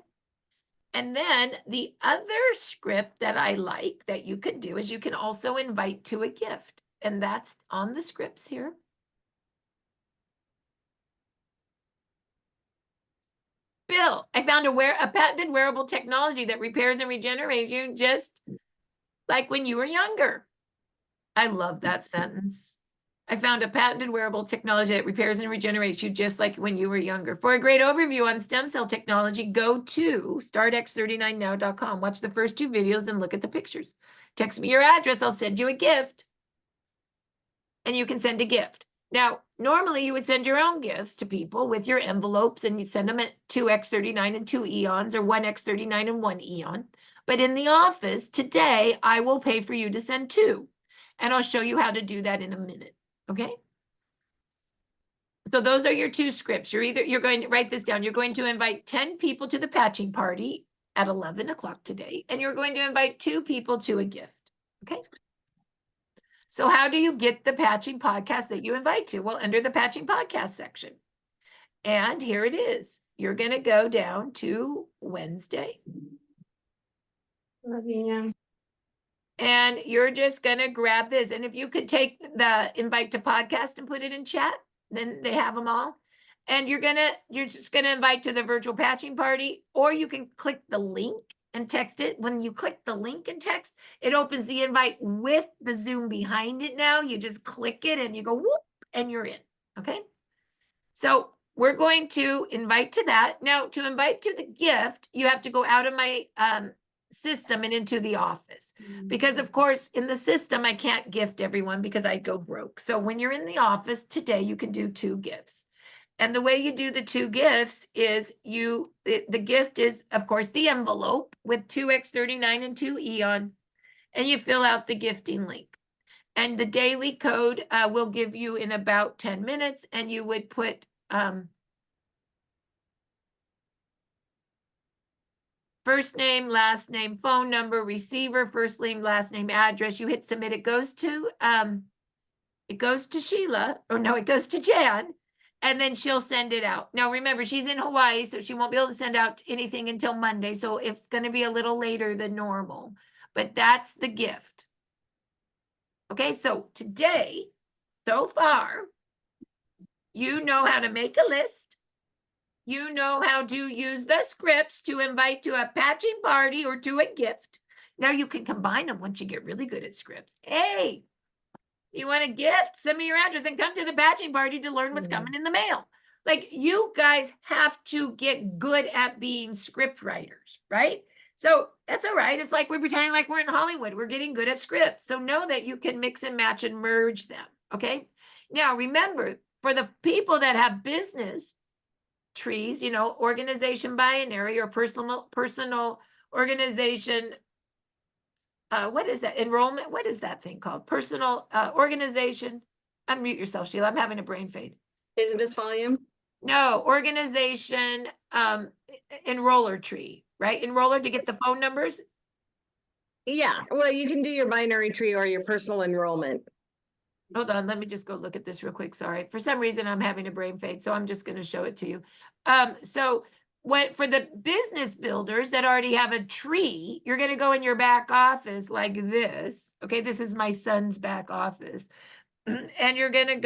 And then the other script that I like that you could do is you can also invite to a gift. And that's on the scripts here. Bill, I found a patented wearable technology that repairs and regenerates you just like when you were younger. I love that sentence. I found a patented wearable technology that repairs and regenerates you just like when you were younger. For a great overview on stem cell technology, go to startx39now.com. Watch the first 2 videos and look at the pictures. Text me your address. I'll send you a gift. And you can send a gift. Now, normally you would send your own gifts to people with your envelopes and you send them at 2x39 and 2 eons or 1x39 and 1 eon. But in the office today, I will pay for you to send 2. And I'll show you how to do that in a minute. Okay. So those are your 2 scripts. You're going to write this down. You're going to invite 10 people to the patching party at 11 o'clock today, and you're going to invite 2 people to a gift. Okay. So how do you get the patching podcast that you invite to? Well, under the patching podcast section. And here it is. You're going to go down to Wednesday. Yeah. And you're just going to grab this. And if you could take the invite to podcast and put it in chat, then they have them all. And you're just going to invite to the virtual patching party, or you can click the link and text it. When you click the link and text, it opens the invite with the Zoom behind it now. You just click it and you go whoop and you're in. Okay. So we're going to invite to that. Now, to invite to the gift, you have to go out of my system and into the office, because of course in the system I can't gift everyone because I go broke. So when you're in the office today, you can do 2 gifts. And the way you do the 2 gifts is the gift is of course the envelope with 2x39 and 2 eon, and you fill out the gifting link. And the daily code will give you in about 10 minutes, and you would put first name, last name, phone number, receiver, first name, last name, address. You hit submit. It goes to Sheila, or no, it goes to Jan, and then she'll send it out. Now, remember, she's in Hawaii, so she won't be able to send out anything until Monday. So it's going to be a little later than normal, but that's the gift. Okay, so today, so far, you know how to make a list. You know how to use the scripts to invite to a patching party or to a gift. Now you can combine them once you get really good at scripts. Hey, you want a gift? Send me your address and come to the patching party to learn what's coming in the mail. Like, you guys have to get good at being script writers, right? So that's all right. It's like we're pretending like we're in Hollywood. We're getting good at scripts. So know that you can mix and match and merge them. Okay. Now remember, for the people that have business trees, you know, organization binary or personal organization, what is that? Enrollment? What is that thing called? Personal organization. Unmute yourself, Sheila. I'm having a brain fade. Business volume. No, organization, enroller tree, right? Enroller to get the phone numbers. Yeah, well, you can do your binary tree or your personal enrollment. Hold on, let me just go look at this real quick. Sorry. For some reason, I'm having a brain fade, so I'm just going to show it to you. So what for the business builders that already have a tree, you're going to go in your back office like this. Okay, this is my son's back office. And you're going to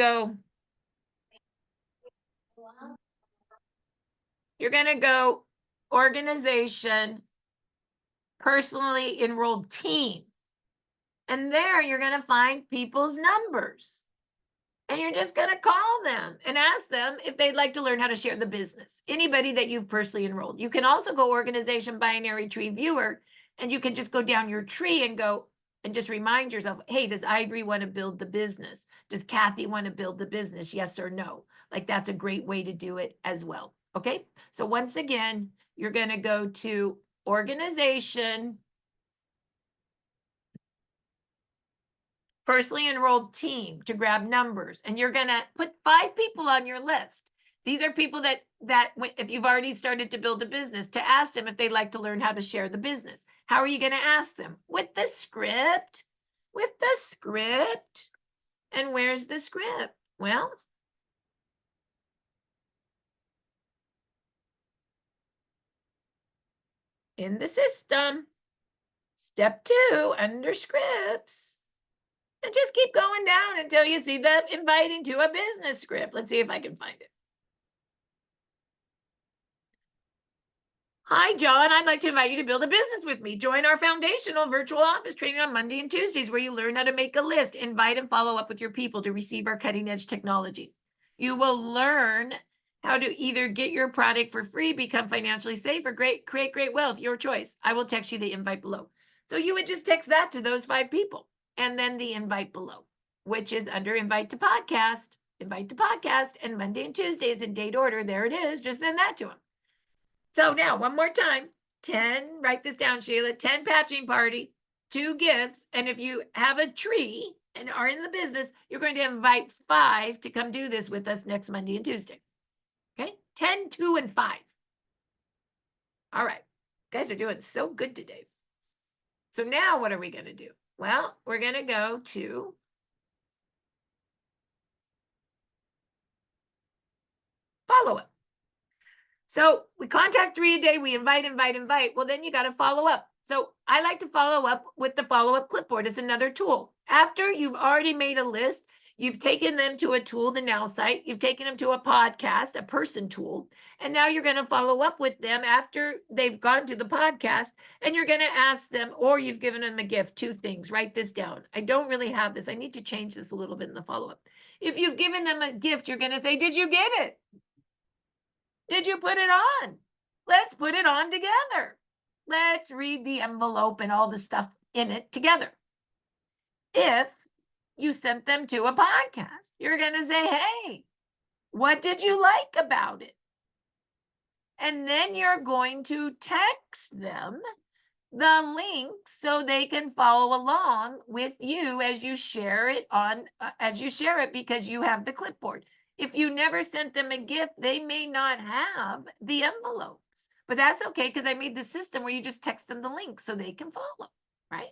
go organization, personally enrolled team. And there you're going to find people's numbers. And you're just going to call them and ask them if they'd like to learn how to share the business. Anybody that you've personally enrolled. You can also go organization binary tree viewer, and you can just go down your tree and go and just remind yourself, hey, does Ivory want to build the business? Does Kathy want to build the business? Yes or no? Like that's a great way to do it as well. Okay. So once again, you're going to go to organization, personally enrolled team to grab numbers, and you're going to put 5 people on your list. These are people that if you've already started to build a business, to ask them if they'd like to learn how to share the business. How are you going to ask them? With the script. And where's the script? Well, in the system. Step 2, under scripts. And just keep going down until you see the inviting to a business script. Let's see if I can find it. Hi, John. I'd like to invite you to build a business with me. Join our foundational virtual office training on Monday and Tuesdays, where you learn how to make a list, invite and follow up with your people to receive our cutting edge technology. You will learn how to either get your product for free, become financially safe, or create great wealth, your choice. I will text you the invite below. So you would just text that to those 5 people, and then the invite below, which is under invite to podcast, and Monday and Tuesdays in date order. There it is. Just send that to them. So now, one more time, 10, write this down, Sheila, 10 patching party, 2 gifts. And if you have a tree and are in the business, you're going to invite 5 to come do this with us next Monday and Tuesday. Okay, 10, 2, and 5. All right, you guys are doing so good today. So now what are we going to do? Well, we're going to go to follow-up. So we contact 3 a day, we invite. Well, then you got to follow up. So I like to follow up with the follow-up clipboard. It's another tool. After you've already made a list, you've taken them to a tool, the Now site, you've taken them to a podcast, a person tool, and now you're going to follow up with them after they've gone to the podcast, and you're going to ask them, or you've given them a gift, 2 things. Write this down. I don't really have this. I need to change this a little bit in the follow-up. If you've given them a gift, you're going to say, did you get it? Did you put it on? Let's put it on together. Let's read the envelope and all the stuff in it together. If you sent them to a podcast, you're going to say, hey, what did you like about it? And then you're going to text them the link so they can follow along with you as you share it because you have the clipboard. If you never sent them a gift, they may not have the envelopes, but that's okay because I made the system where you just text them the link so they can follow, right?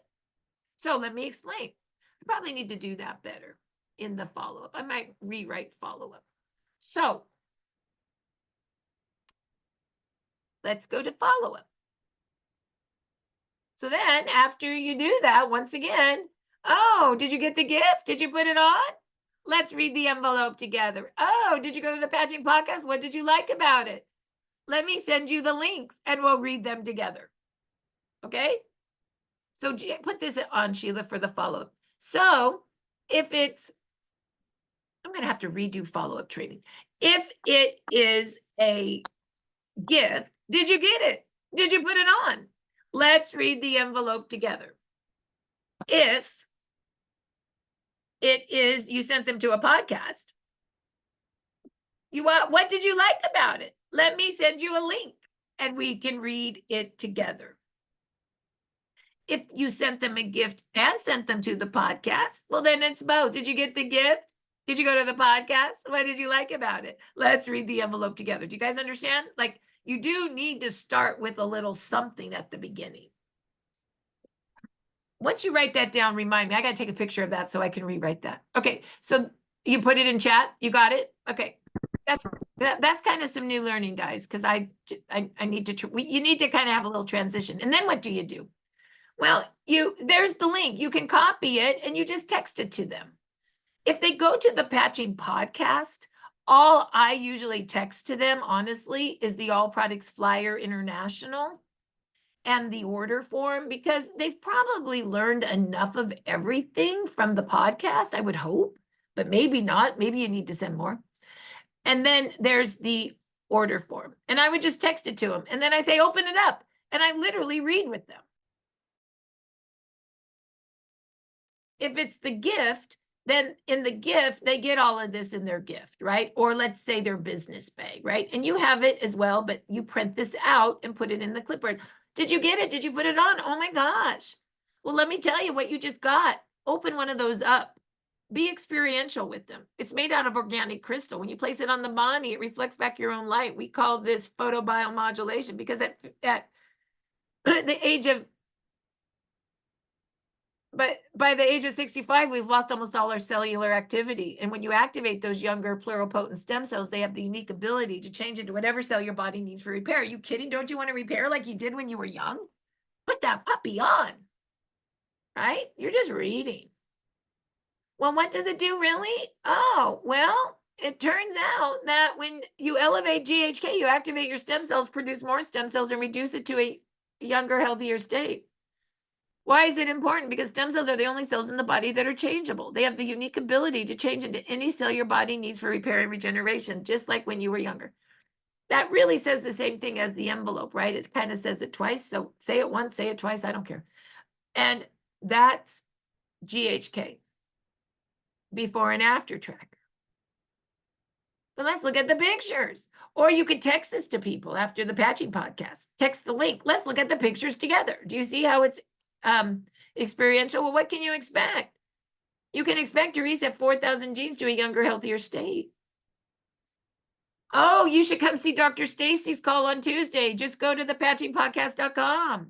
So let me explain. I probably need to do that better in the follow-up. I might rewrite follow-up. So let's go to follow-up. So then after you do that, once again, oh, did you get the gift? Did you put it on? Let's read the envelope together. Oh, did you go to the Patching Podcast? What did you like about it? Let me send you the links and we'll read them together. Okay? So put this on, Sheila, for the follow-up. So if it's, I'm going to have to redo follow-up training. If it is a gift, did you get it? Did you put it on? Let's read the envelope together. If it is, you sent them to a podcast, what did you like about it? Let me send you a link and we can read it together. If you sent them a gift and sent them to the podcast, well, then it's both. Did you get the gift? Did you go to the podcast? What did you like about it? Let's read the envelope together. Do you guys understand? Like, you do need to start with a little something at the beginning. Once you write that down, remind me. I got to take a picture of that so I can rewrite that. Okay, so you put it in chat. You got it? Okay. That's kind of some new learning, guys, because I need to, you need to kind of have a little transition. And then what do you do? Well, there's the link. You can copy it and you just text it to them. If they go to the Patching Podcast, all I usually text to them, honestly, is the All Products Flyer International and the order form, because they've probably learned enough of everything from the podcast, I would hope, but maybe not. Maybe you need to send more. And then there's the order form. And I would just text it to them. And then I say, open it up. And I literally read with them. If it's the gift, then in the gift, they get all of this in their gift, right? Or let's say their business bag, right? And you have it as well, but you print this out and put it in the clipboard. Did you get it? Did you put it on? Oh my gosh. Well, let me tell you what you just got. Open one of those up. Be experiential with them. It's made out of organic crystal. When you place it on the body, it reflects back your own light. We call this photobiomodulation because at the age of, but by the age of 65, we've lost almost all our cellular activity. And when you activate those younger pluripotent stem cells, they have the unique ability to change into whatever cell your body needs for repair. Are you kidding? Don't you want to repair like you did when you were young? Put that puppy on, right? You're just reading. Well, what does it do really? Oh, well, it turns out that when you elevate GHK, you activate your stem cells, produce more stem cells, and reduce it to a younger, healthier state. Why is it important? Because stem cells are the only cells in the body that are changeable. They have the unique ability to change into any cell your body needs for repair and regeneration, just like when you were younger. That really says the same thing as the envelope, right? It kind of says it twice. So say it once, say it twice, I don't care. And that's GHK. Before and after tracker. But let's look at the pictures. Or you could text this to people after the Patching Podcast. Text the link. Let's look at the pictures together. Do you see how it's experiential? Well, what can you expect? You can expect to reset 4,000 genes to a younger, healthier state. Oh, you should come see Dr. Stacy's call on Tuesday. Just go to thepatchingpodcast.com.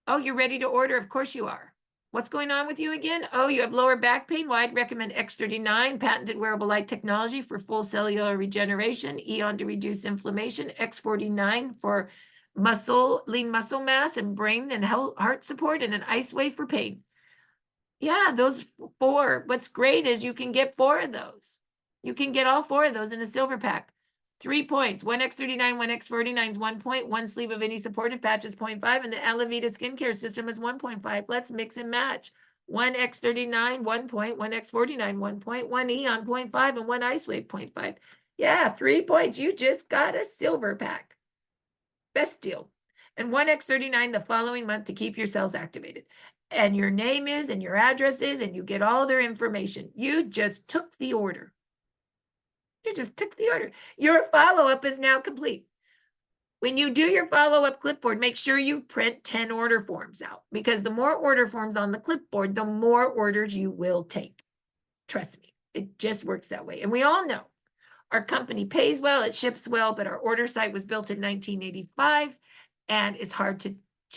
Oh, you're ready to order? Of course you are. What's going on with you again? Oh, you have lower back pain? Well, I'd recommend X39, patented wearable light technology for full cellular regeneration, Eon to reduce inflammation, X49 for lean muscle mass and brain and heart support, and an ice wave for pain. Yeah, those 4. What's great is you can get 4 of those. You can get all 4 of those in a silver pack. 3 points. 1 X39, 1 X49 is 1 point. 1 sleeve of any supportive patch is 0.5. And the Alavita skincare system is 1.5. Let's mix and match. 1 X39, 1 point. 1 X49, 1 point. 1 Eon, 0.5. And 1 Ice Wave, 0.5. Yeah, 3 points. You just got a silver pack. Best deal. And 1 X39 the following month to keep your cells activated. And your name is, and your address is, and you get all their information. You just took the order. You just took the order. Your follow-up is now complete. When you do your follow-up clipboard, make sure you print 10 order forms out, because the more order forms on the clipboard, the more orders you will take. Trust me, it just works that way. And we all know our company pays well, it ships well, but our order site was built in 1985, and it's hard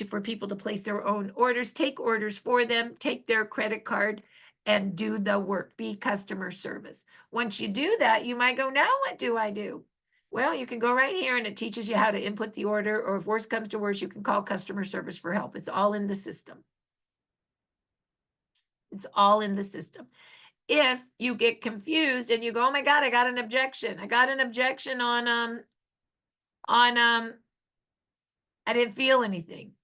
for people to place their own orders. Take orders for them, take their credit card, and do the work. Be customer service. Once you do that, you might go, now what do I do? Well, you can go right here and it teaches you how to input the order, or if worse comes to worse, you can call customer service for help. It's all in the system. It's all in the system. If you get confused and you go, oh my God, I got an objection. I got an objection on I didn't feel anything.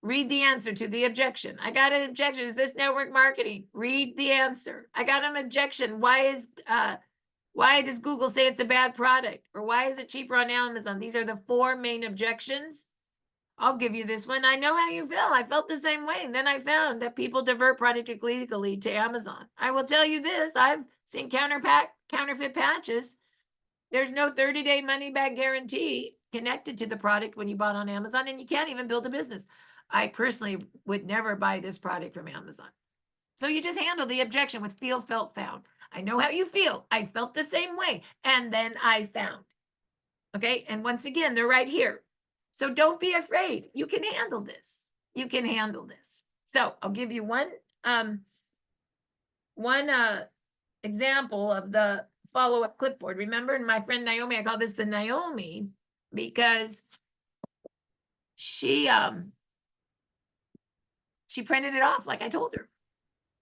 Read the answer to the objection. I got an objection. Is this network marketing? Read the answer. I got an objection. Why does Google say it's a bad product? Or why is it cheaper on Amazon? These are the 4 main objections. I'll give you this one. I know how you feel. I felt the same way. And then I found that people divert product illegally to Amazon. I will tell you this. I've seen counterfeit patches. There's no 30-day money-back guarantee connected to the product when you bought on Amazon, and you can't even build a business. I personally would never buy this product from Amazon. So you just handle the objection with feel, felt, found. I know how you feel. I felt the same way. And then I found. Okay. And once again, they're right here. So don't be afraid. You can handle this. You can handle this. So I'll give you one example of the follow-up clipboard. Remember, my friend Naomi, I call this the Naomi because she printed it off like I told her.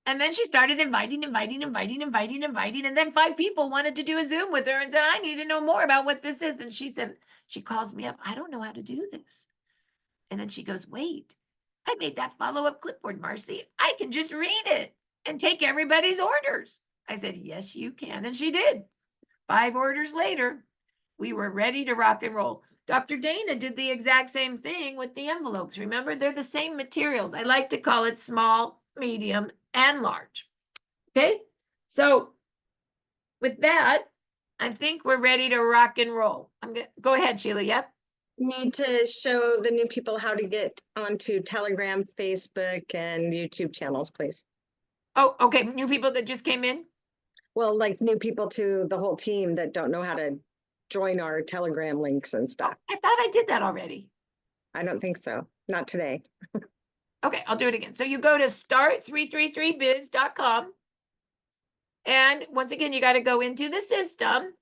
And then she started inviting. And then 5 people wanted to do a Zoom with her and said, I need to know more about what this is. And she said, she calls me up, I don't know how to do this. And then she goes, wait, I made that follow-up clipboard, Marci. I can just read it and take everybody's orders. I said, yes, you can. And she did. 5 orders later, we were ready to rock and roll. Dr. Dana did the exact same thing with the envelopes. Remember, they're the same materials. I like to call it small, medium, and large. Okay, so with that, I think we're ready to rock and roll. Go ahead, Sheila. Yep. Need to show the new people how to get onto Telegram, Facebook, and YouTube channels, please. Oh, okay. New people that just came in. Well, like new people to the whole team that don't know how to join our Telegram links and stuff. I thought I did that already. I don't think so. Not today. Okay, I'll do it again. So you go to start333biz.com. And once again, you got to go into the system.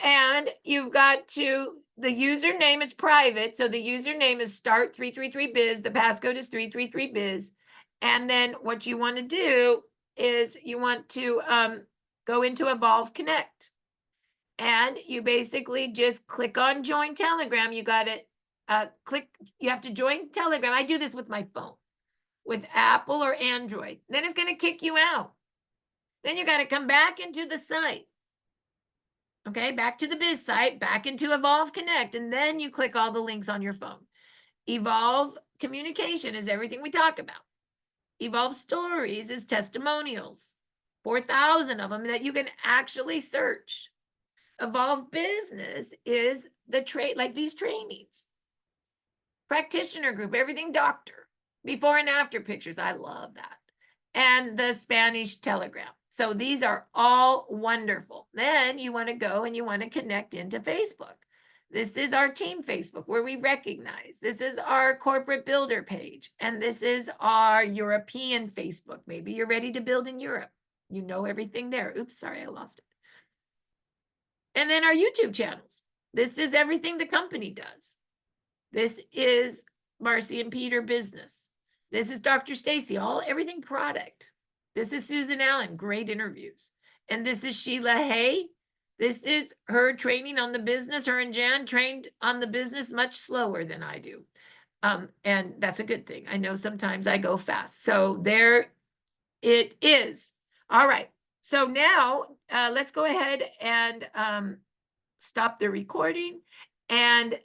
And you've got to, the username is private. So the username is start333biz. The passcode is 333biz. And then what you want to do is you want to go into Evolve Connect. And you basically just click on join Telegram. You got to you have to join Telegram. I do this with my phone, with Apple or Android. Then it's going to kick you out. Then you got to come back into the site. Okay, back to the biz site, back into Evolve Connect, and then you click all the links on your phone. Evolve Communication is everything we talk about. Evolve Stories is testimonials, 4,000 of them that you can actually search. Evolve Business is the like these trainings. Practitioner group, everything doctor, before and after pictures. I love that. And the Spanish Telegram. So these are all wonderful. Then you want to go and you want to connect into Facebook. This is our team Facebook where we recognize. This is our corporate builder page. And this is our European Facebook. Maybe you're ready to build in Europe. You know everything there. Oops, sorry, I lost it. And then our YouTube channels. This is everything the company does. This is Marci and Peter Business. This is Dr. Stacy, everything product. This is Susan Allen, great interviews. And this is Sheila Hay. This is her training on the business. Her and Jan trained on the business much slower than I do. And that's a good thing. I know sometimes I go fast. So there it is. All right. So now let's go ahead and stop the recording. And